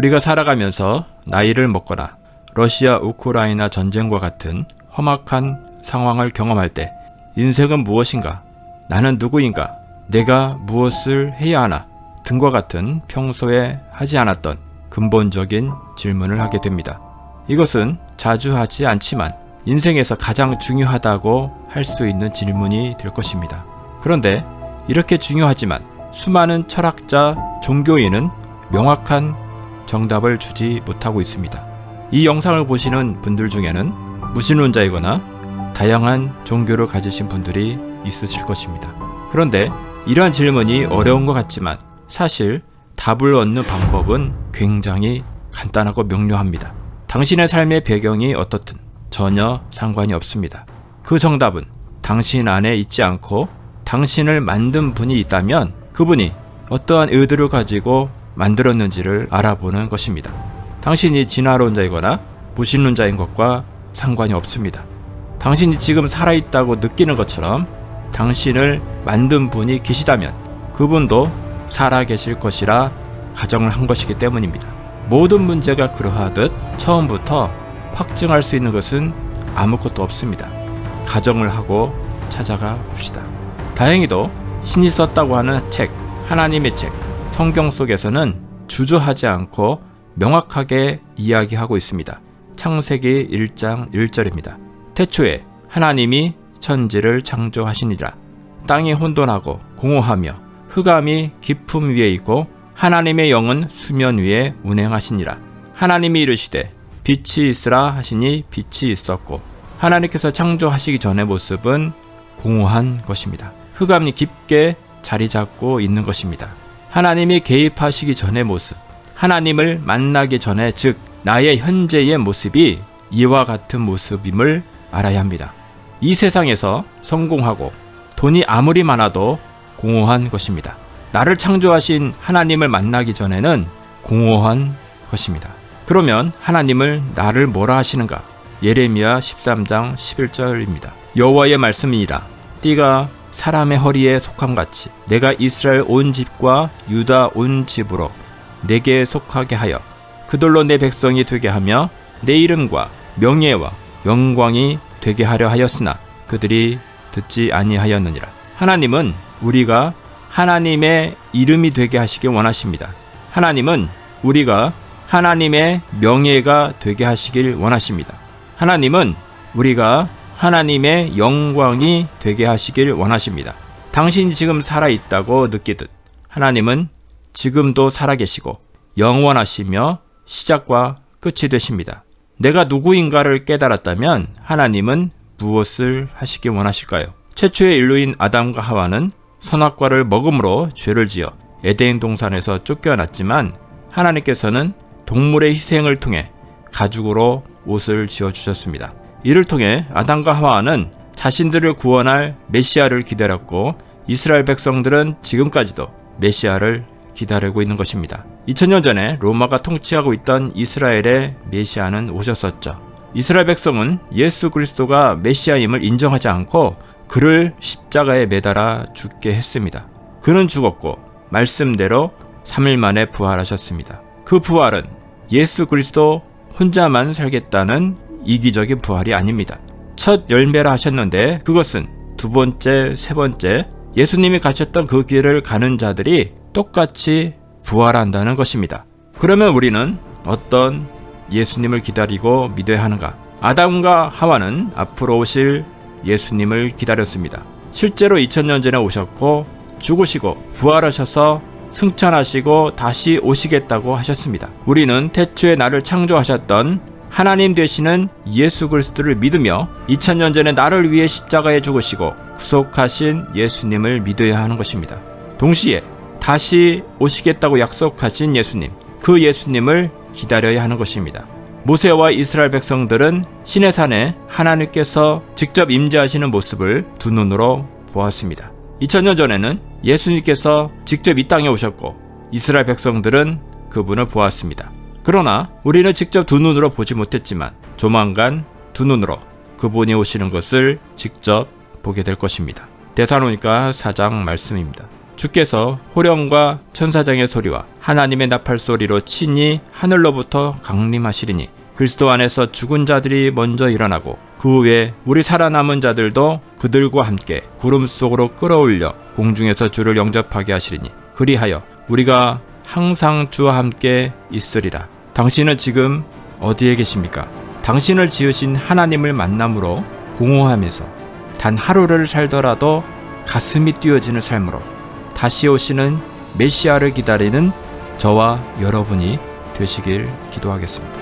우리가 살아가면서 나이를 먹거나 러시아 우크라이나 전쟁과 같은 험악한 상황을 경험할 때 인생은 무엇인가? 나는 누구인가? 내가 무엇을 해야 하나? 등과 같은 평소에 하지 않았던 근본적인 질문을 하게 됩니다. 이것은 자주 하지 않지만 인생에서 가장 중요하다고 할 수 있는 질문이 될 것입니다. 그런데 이렇게 중요하지만 수많은 철학자, 종교인은 명확한 정답을 주지 못하고 있습니다. 이 영상을 보시는 분들 중에는 무신론자이거나 다양한 종교를 가지신 분들이 있으실 것입니다. 그런데 이러한 질문이 어려운 것 같지만 사실 답을 얻는 방법은 굉장히 간단하고 명료합니다. 당신의 삶의 배경이 어떻든 전혀 상관이 없습니다. 그 정답은 당신 안에 있지 않고 당신을 만든 분이 있다면 그분이 어떠한 의도를 가지고 만들었는지를 알아보는 것입니다. 당신이 진화론자이거나 무신론자인 것과 상관이 없습니다. 당신이 지금 살아있다고 느끼는 것처럼 당신을 만든 분이 계시다면 그분도 살아계실 것이라 가정을 한 것이기 때문입니다. 모든 문제가 그러하듯 처음부터 확증할 수 있는 것은 아무것도 없습니다. 가정을 하고 찾아가 봅시다. 다행히도 신이 썼다고 하는 책, 하나님의 책, 성경 속에서는 주저하지 않고 명확하게 이야기하고 있습니다. 창세기 1장 1절입니다. 태초에 하나님이 천지를 창조하시니라. 땅이 혼돈하고 공허하며 흑암이 깊음 위에 있고 하나님의 영은 수면 위에 운행하시니라. 하나님이 이르시되 빛이 있으라 하시니 빛이 있었고 하나님께서 창조하시기 전의 모습은 공허한 것입니다. 흑암이 깊게 자리 잡고 있는 것입니다. 하나님이 개입하시기 전의 모습, 하나님을 만나기 전에 즉 나의 현재의 모습이 이와 같은 모습임을 알아야 합니다. 이 세상에서 성공하고 돈이 아무리 많아도 공허한 것입니다. 나를 창조하신 하나님을 만나기 전에는 공허한 것입니다. 그러면 하나님을 나를 뭐라 하시는가? 예레미야 13장 11절입니다. 여호와의 말씀이니라. 띠가 사람의 허리에 속함같이 내가 이스라엘 온 집과 유다 온 집으로 내게 속하게 하여 그들로 내 백성이 되게 하며 내 이름과 명예와 영광이 되게 하려 하였으나 그들이 듣지 아니하였느니라. 하나님은 우리가 하나님의 이름이 되게 하시길 원하십니다. 하나님은 우리가 하나님의 명예가 되게 하시길 원하십니다. 하나님은 우리가 하나님의 영광이 되게 하시길 원하십니다. 당신이 지금 살아있다고 느끼듯 하나님은 지금도 살아계시고 영원하시며 시작과 끝이 되십니다. 내가 누구인가를 깨달았다면 하나님은 무엇을 하시길 원하실까요? 최초의 인류인 아담과 하와는 선악과를 먹음으로 죄를 지어 에덴 동산에서 쫓겨났지만 하나님께서는 동물의 희생을 통해 가죽으로 옷을 지어주셨습니다. 이를 통해 아담과 하와는 자신들을 구원할 메시아를 기다렸고 이스라엘 백성들은 지금까지도 메시아를 기다리고 있는 것입니다. 2000년 전에 로마가 통치하고 있던 이스라엘의 메시아는 오셨었죠. 이스라엘 백성은 예수 그리스도가 메시아임을 인정하지 않고 그를 십자가에 매달아 죽게 했습니다. 그는 죽었고 말씀대로 3일 만에 부활하셨습니다. 그 부활은 예수 그리스도 혼자만 살겠다는 이기적인 부활이 아닙니다. 첫 열매라 하셨는데 그것은 두 번째, 세 번째 예수님이 가셨던 그 길을 가는 자들이 똑같이 부활한다는 것입니다. 그러면 우리는 어떤 예수님을 기다리고 믿어야 하는가? 아담과 하와는 앞으로 오실 예수님을 기다렸습니다. 실제로 2000년 전에 오셨고 죽으시고 부활하셔서 승천하시고 다시 오시겠다고 하셨습니다. 우리는 태초에 나를 창조하셨던 하나님 되시는 예수 그리스도를 믿으며 2000년 전에 나를 위해 십자가에 죽으시고 구속하신 예수님을 믿어야 하는 것입니다. 동시에 다시 오시겠다고 약속하신 예수님, 그 예수님을 기다려야 하는 것입니다. 모세와 이스라엘 백성들은 시내산에 하나님께서 직접 임재하시는 모습을 두 눈으로 보았습니다. 2000년 전에는 예수님께서 직접 이 땅에 오셨고 이스라엘 백성들은 그분을 보았습니다. 그러나 우리는 직접 두 눈으로 보지 못했지만 조만간 두 눈으로 그분이 오시는 것을 직접 보게 될 것입니다. 데살로니가 4장 말씀입니다. 주께서 호령과 천사장의 소리와 하나님의 나팔 소리로 친히 하늘로부터 강림하시리니 그리스도 안에서 죽은 자들이 먼저 일어나고 그 후에 우리 살아남은 자들도 그들과 함께 구름 속으로 끌어올려 공중에서 주를 영접하게 하시리니 그리하여 우리가 항상 주와 함께 있으리라. 당신은 지금 어디에 계십니까? 당신을 지으신 하나님을 만남으로 공허하면서 단 하루를 살더라도 가슴이 뛰어지는 삶으로 다시 오시는 메시아를 기다리는 저와 여러분이 되시길 기도하겠습니다.